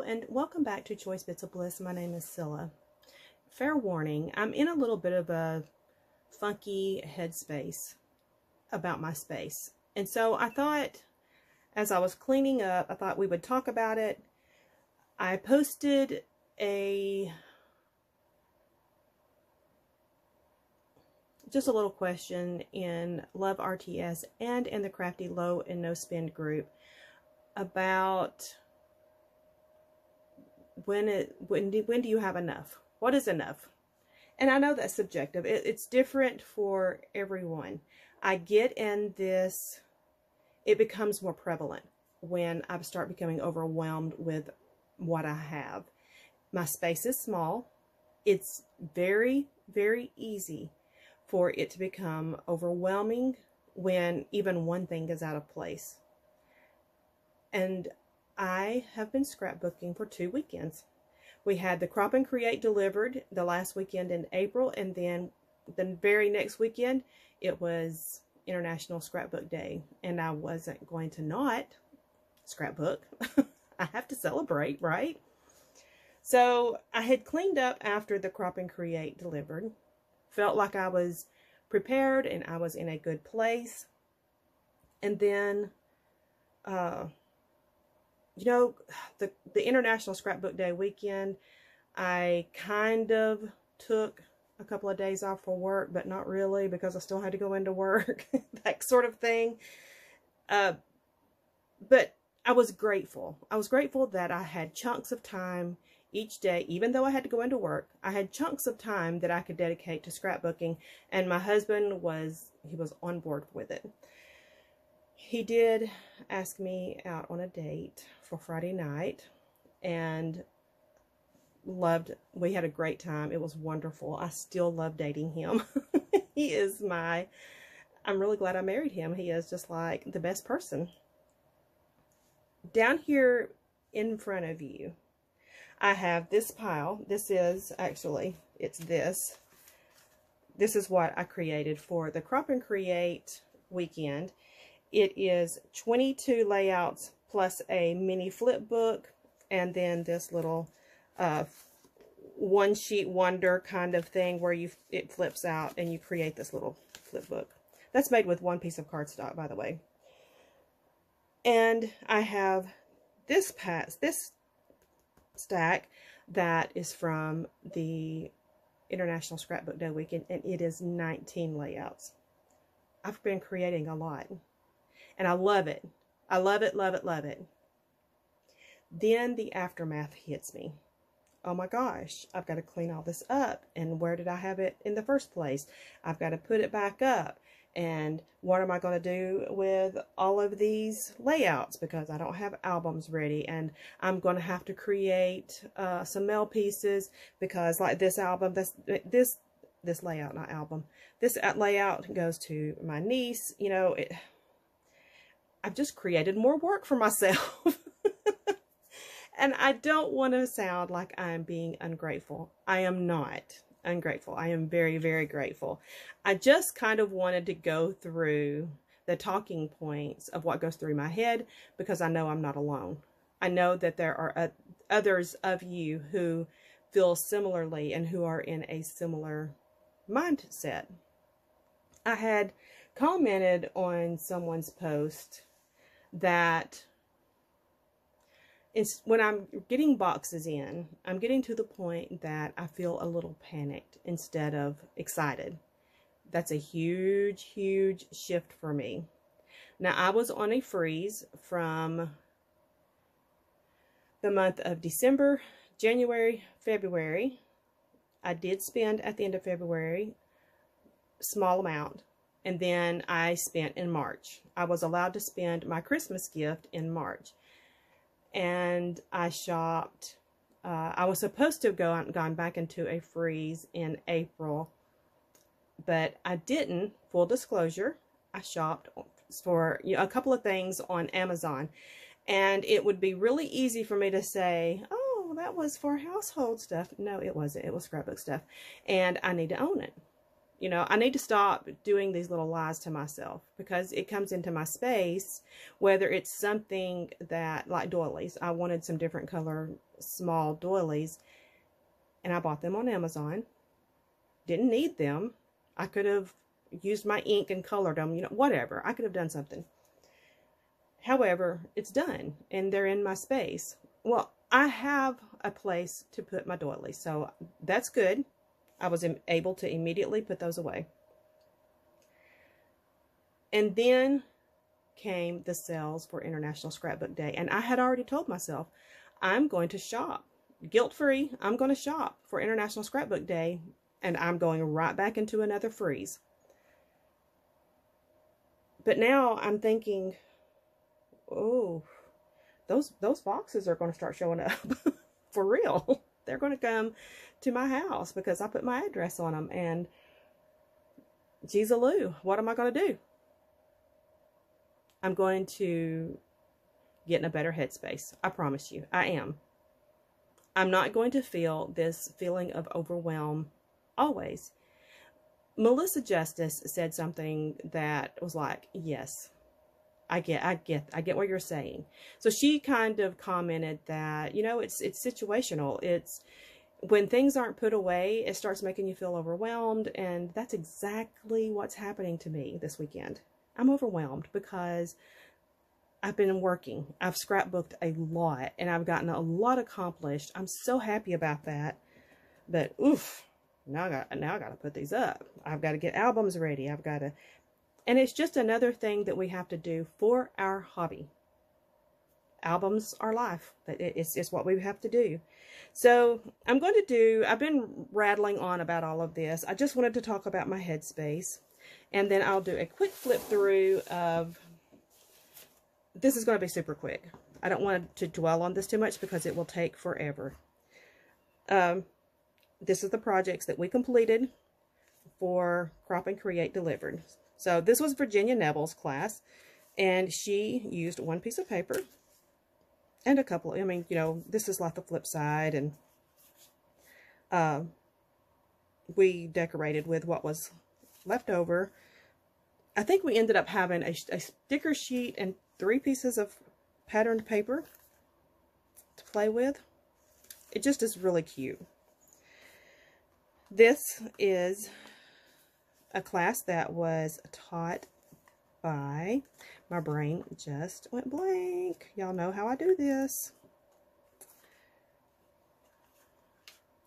and welcome back to Choice Bits of Bliss. My name is Cilla. Fair warning, I'm in a little bit of a funky headspace about my space. And so I thought, as I was cleaning up, I thought we would talk about it. I posted just a little question in Love RTS and in the Crafty Low and No Spend group about when do you have enough? What is enough? And I know that's subjective. It's different for everyone. I get in this, it becomes more prevalent when I start becoming overwhelmed with what I have. My space is small. It's very, very easy for it to become overwhelming when even one thing is out of place. And I have been scrapbooking for 2 weekends. We had the Crop and Create delivered the last weekend in April, and then the very next weekend it was International Scrapbook Day, and I wasn't going to not scrapbook. I have to celebrate, right? So I had cleaned up after the Crop and Create delivered, felt like I was prepared and I was in a good place. And then you know, the International Scrapbook Day weekend, I kind of took a couple of days off for work, but not really, because I still had to go into work, that sort of thing. But I was grateful. I was grateful that I had chunks of time each day, even though I had to go into work. I had chunks of time that I could dedicate to scrapbooking, and my husband was on board with it. He did ask me out on a date for Friday night, and we had a great time. It was wonderful. I still love dating him. He is I'm really glad I married him. He is just like the best person. Down here in front of you, I have this pile. This is actually, this is what I created for the Crop and Create weekend. It is 22 layouts plus a mini flip book, and then this little one sheet wonder kind of thing where it flips out and you create this little flip book. That's made with one piece of cardstock, by the way. And I have this stack that is from the International Scrapbook Day weekend, and it is 19 layouts. I've been creating a lot. And I love it. I love it, love it, love it. Then the aftermath hits me. Oh my gosh, I've got to clean all this up. And where did I have it in the first place? I've got to put it back up. And what am I going to do with all of these layouts? Because I don't have albums ready. And I'm going to have to create some mail pieces, because like this album, this layout, not album. This layout goes to my niece. You know, I've just created more work for myself. And I don't want to sound like I'm being ungrateful. I am not ungrateful. I am very, very grateful. I just kind of wanted to go through the talking points of what goes through my head, because I know I'm not alone. I know that there are others of you who feel similarly and who are in a similar mindset. I had commented on someone's post that when I'm getting boxes in, I'm getting to the point that I feel a little panicked instead of excited. That's a huge, huge shift for me. Now, I was on a freeze from the month of December, January, February. I did spend at the end of February a small amount. And then I spent in March. I was allowed to spend my Christmas gift in March. And I shopped. I was supposed to have gone back into a freeze in April, but I didn't. Full disclosure, I shopped for a couple of things on Amazon. And it would be really easy for me to say, oh, that was for household stuff. No, it wasn't. It was scrapbook stuff. And I need to own it. You know, I need to stop doing these little lies to myself, because it comes into my space, whether it's something that, like doilies, I wanted some different color small doilies, and I bought them on Amazon. Didn't need them. I could have used my ink and colored them, you know, whatever. I could have done something. However, it's done, and they're in my space. Well, I have a place to put my doilies, so that's good. I was able to immediately put those away. And then came the sales for International Scrapbook Day, and I had already told myself, I'm going to shop. Guilt-free, I'm going to shop for International Scrapbook Day, and I'm going right back into another freeze. But now I'm thinking, oh, those boxes are going to start showing up for real. They're going to come to my house because I put my address on them, and geez-a-loo, what am I going to do? I'm going to get in a better headspace. I promise you, I am. I'm not going to feel this feeling of overwhelm always. Melissa Justice said something that was like, yes, I get what you're saying. So she kind of commented that, you know, it's situational. It's when things aren't put away, it starts making you feel overwhelmed. And that's exactly what's happening to me this weekend. I'm overwhelmed because I've been working. I've scrapbooked a lot and I've gotten a lot accomplished. I'm so happy about that. But oof, now I got to put these up. I've got to get albums ready. I've got to, and it's just another thing that we have to do for our hobby. Albums are life. It's what we have to do. So I'm going to do, I've been rattling on about all of this. I just wanted to talk about my headspace. And then I'll do a quick flip through of, this is going to be super quick. I don't want to dwell on this too much because it will take forever. This is the projects that we completed for Crop and Create Delivered. So this was Virginia Neville's class, and she used one piece of paper and a couple, I mean, you know, this is like the flip side, and we decorated with what was left over. I think we ended up having a sticker sheet and 3 pieces of patterned paper to play with. It just is really cute. This is a class that was taught by, my brain just went blank. Y'all know how I do this.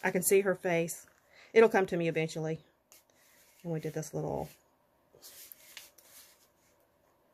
I can see her face. It'll come to me eventually. And we did this little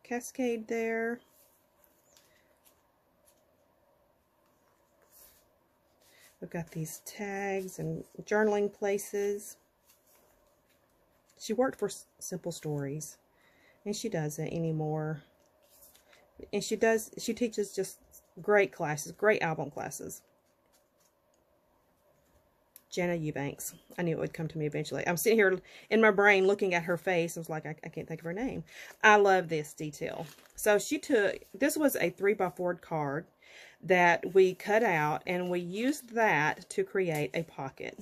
cascade there. We've got these tags and journaling places. She worked for Simple Stories, and she doesn't anymore. And she teaches just great classes, great album classes. Jenna Eubanks. I knew it would come to me eventually. I'm sitting here in my brain looking at her face. I was like, I can't think of her name. I love this detail. So she took, this was a 3x4 card that we cut out, and we used that to create a pocket.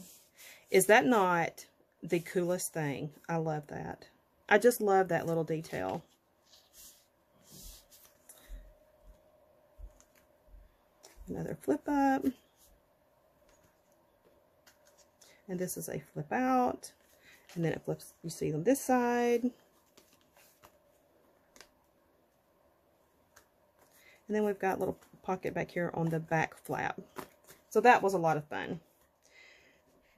Is that not the coolest thing? I love that. I just love that little detail. Another flip up. And this is a flip out. And then it flips, you see them this side. And then we've got a little pocket back here on the back flap. So that was a lot of fun.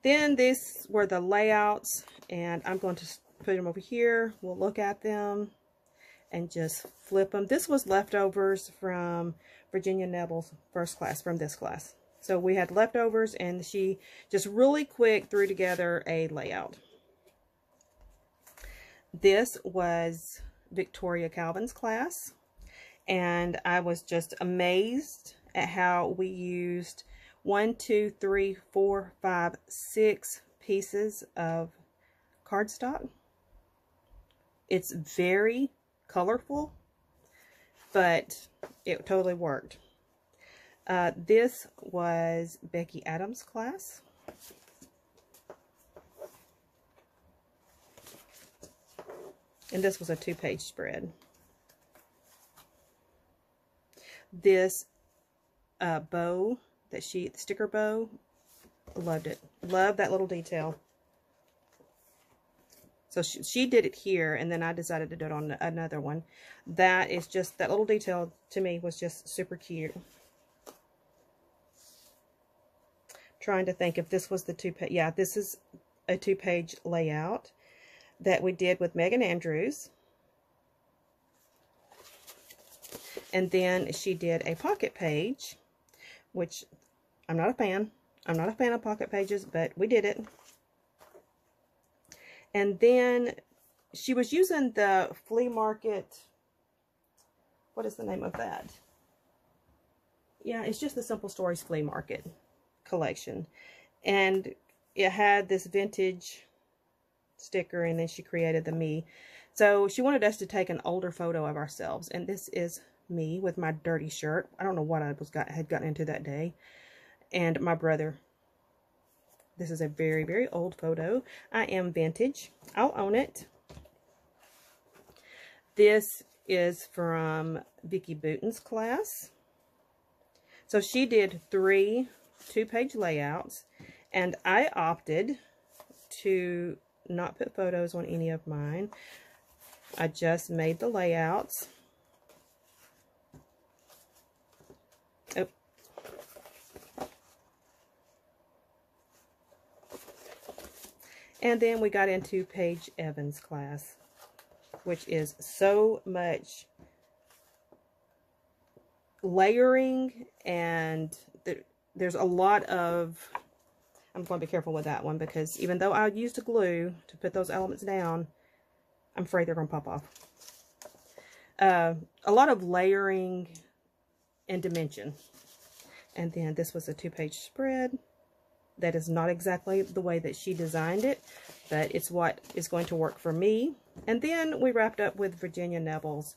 Then these were the layouts, and I'm going to put them over here. We'll look at them and just flip them. This was leftovers from Virginia Neville's first class, from this class. So we had leftovers, and she just really quick threw together a layout. This was Victoria Calvin's class, and I was just amazed at how we used 1, 2, 3, 4, 5, 6 pieces of cardstock. It's very colorful, but it totally worked. This was Becky Adams' class. And this was a 2-page spread. This bow that the sticker bow. Loved it. Loved that little detail. So she did it here, and then I decided to do it on another one. That is just, that little detail to me was just super cute. Trying to think if this was the two-page. Yeah, this is a two-page layout that we did with Megan Andrews. And then she did a pocket page, which I'm not a fan. I'm not a fan of pocket pages, but we did it. And then she was using the flea market. What is the name of that? Yeah, it's just the Simple Stories Flea Market collection. And it had this vintage sticker, and then she created the me. So she wanted us to take an older photo of ourselves. And this is me with my dirty shirt. I don't know what I had gotten into that day. And my brother. This is a very, very old photo. I am vintage. I'll own it. This is from Vicki Booten's class. So she did 3 two-page layouts, and I opted to not put photos on any of mine. I just made the layouts. Oh. And then we got into Paige Evans' class, which is so much layering, and there's a lot of, I'm going to be careful with that one, because even though I used a glue to put those elements down, I'm afraid they're going to pop off. A lot of layering and dimension. And then this was a 2-page spread. That is not exactly the way that she designed it, but it's what is going to work for me. And then we wrapped up with Virginia Neville's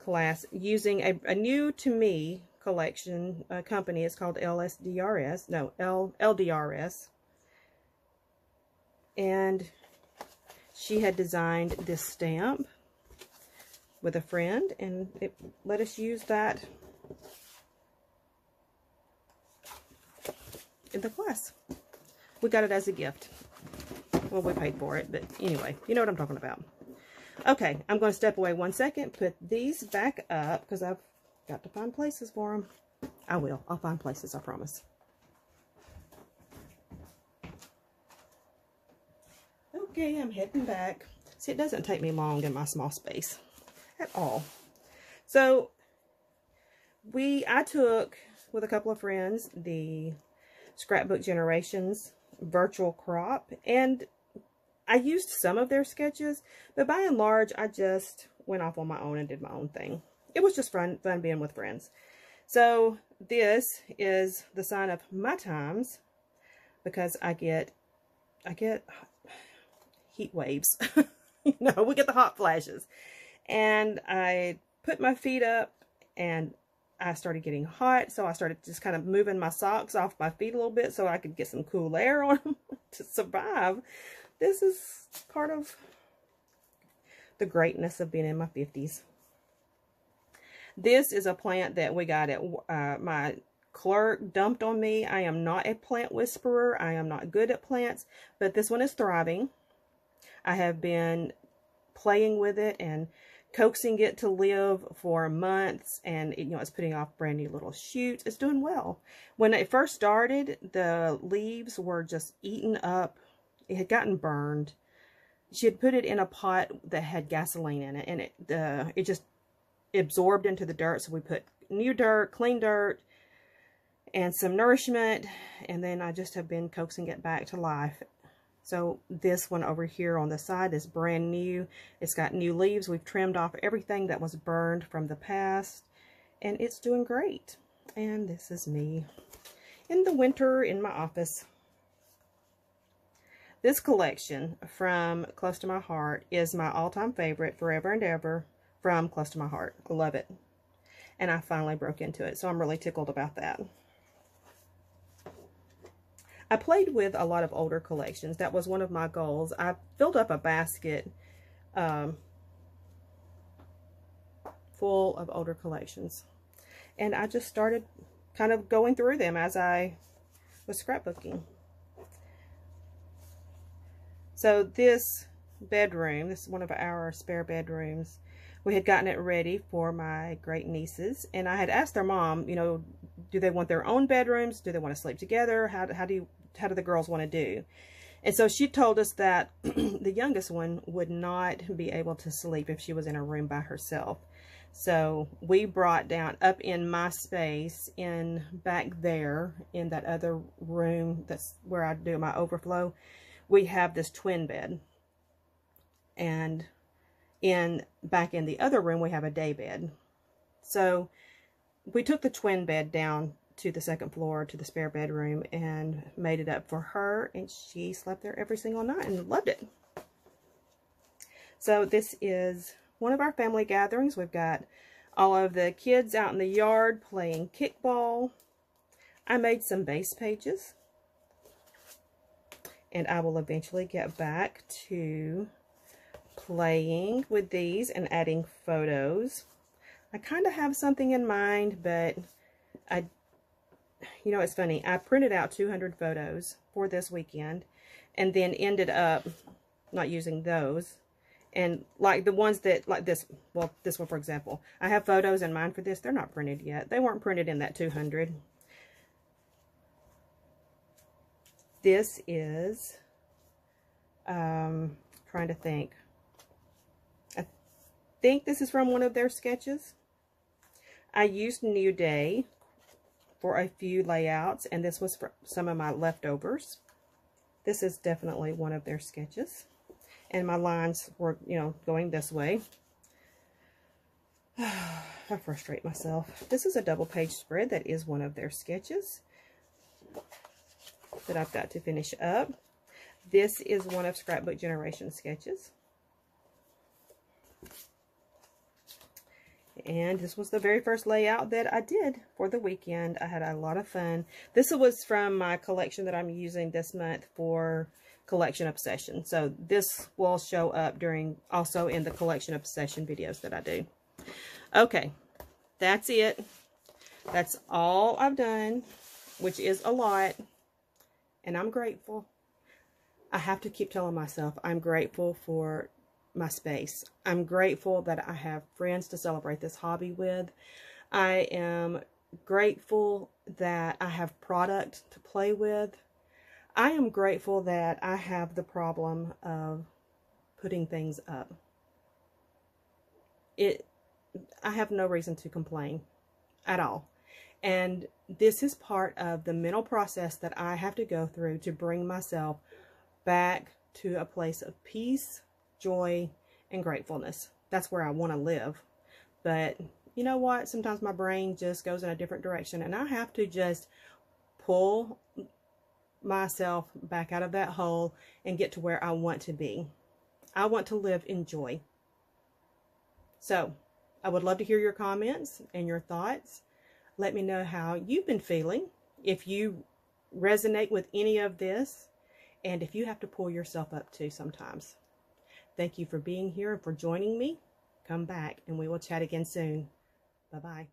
class using a new to me collection company. It's called LDRS. And she had designed this stamp with a friend, and it let us use that in the class. We got it as a gift. Well, we paid for it, but anyway, you know what I'm talking about. Okay, I'm going to step away 1 second, put these back up, because I've got to find places for them. I will. I'll find places, I promise. Okay, I'm heading back. See, it doesn't take me long in my small space at all. So, I took, with a couple of friends, the Scrapbook Generations virtual crop, and I used some of their sketches, but by and large, I just went off on my own and did my own thing. It was just fun being with friends. So this is the sign of my times, because I get heat waves. You know, we get the hot flashes. And I put my feet up, and I started getting hot, so I started just kind of moving my socks off my feet a little bit so I could get some cool air on them to survive. This is part of the greatness of being in my 50s. This is a plant that we got at my clerk dumped on me. I am not a plant whisperer. I am not good at plants, but this one is thriving. I have been playing with it and coaxing it to live for months, and it's putting off brand new little shoots. It's doing well. When it first started, the leaves were just eaten up. It had gotten burned. She had put it in a pot that had gasoline in it, and it just absorbed into the dirt. So we put new dirt, clean dirt, and some nourishment, and then I just have been coaxing it back to life. So this one over here on the side is brand new. It's got new leaves. We've trimmed off everything that was burned from the past, and it's doing great. And this is me in the winter in my office. This collection from Close to My Heart is my all-time favorite, Forever and Ever, from Close to My Heart. I love it. And I finally broke into it, so I'm really tickled about that. I played with a lot of older collections. That was one of my goals. I filled up a basket full of older collections. And I just started kind of going through them as I was scrapbooking. So this bedroom, this is one of our spare bedrooms. We had gotten it ready for my great nieces, and I had asked their mom, you know, do they want their own bedrooms? Do they want to sleep together? How do the girls want to do? And so she told us that the youngest one would not be able to sleep if she was in a room by herself. So we brought down up in my space in back there in that other room, that's where I do my overflow. We have this twin bed, and back in the other room we have a day bed. So we took the twin bed down to the second floor to the spare bedroom and made it up for her, and she slept there every single night and loved it. So this is one of our family gatherings. We've got all of the kids out in the yard playing kickball. I made some base pages, and I will eventually get back to playing with these and adding photos. I kind of have something in mind, but you know, it's funny. I printed out 200 photos for this weekend and then ended up not using those. And like the ones that, like this, well, this one, for example, I have photos in mind for this. They're not printed yet. They weren't printed in that 200. This is, trying to think. I think this is from one of their sketches. I used New Day for a few layouts, and this was for some of my leftovers. This is definitely one of their sketches, and my lines were, you know, going this way. I frustrate myself. This is a double page spread that is one of their sketches that I've got to finish up. This is one of Scrapbook Generation sketches. And this was the very first layout that I did for the weekend. I had a lot of fun. This was from my collection that I'm using this month for Collection Obsession. So this will show up also in the Collection Obsession videos that I do. Okay, that's it. That's all I've done, which is a lot. And I'm grateful. I have to keep telling myself I'm grateful for my space. I'm grateful that I have friends to celebrate this hobby with. I am grateful that I have product to play with. I am grateful that I have the problem of putting things up. I have no reason to complain at all. And this is part of the mental process that I have to go through to bring myself back to a place of peace, joy, and gratefulness. That's where I want to live. But you know what? Sometimes my brain just goes in a different direction, and I have to just pull myself back out of that hole and get to where I want to be. I want to live in joy. So I would love to hear your comments and your thoughts. Let me know how you've been feeling, if you resonate with any of this, and if you have to pull yourself up too sometimes. Thank you for being here and for joining me. Come back and we will chat again soon. Bye-bye.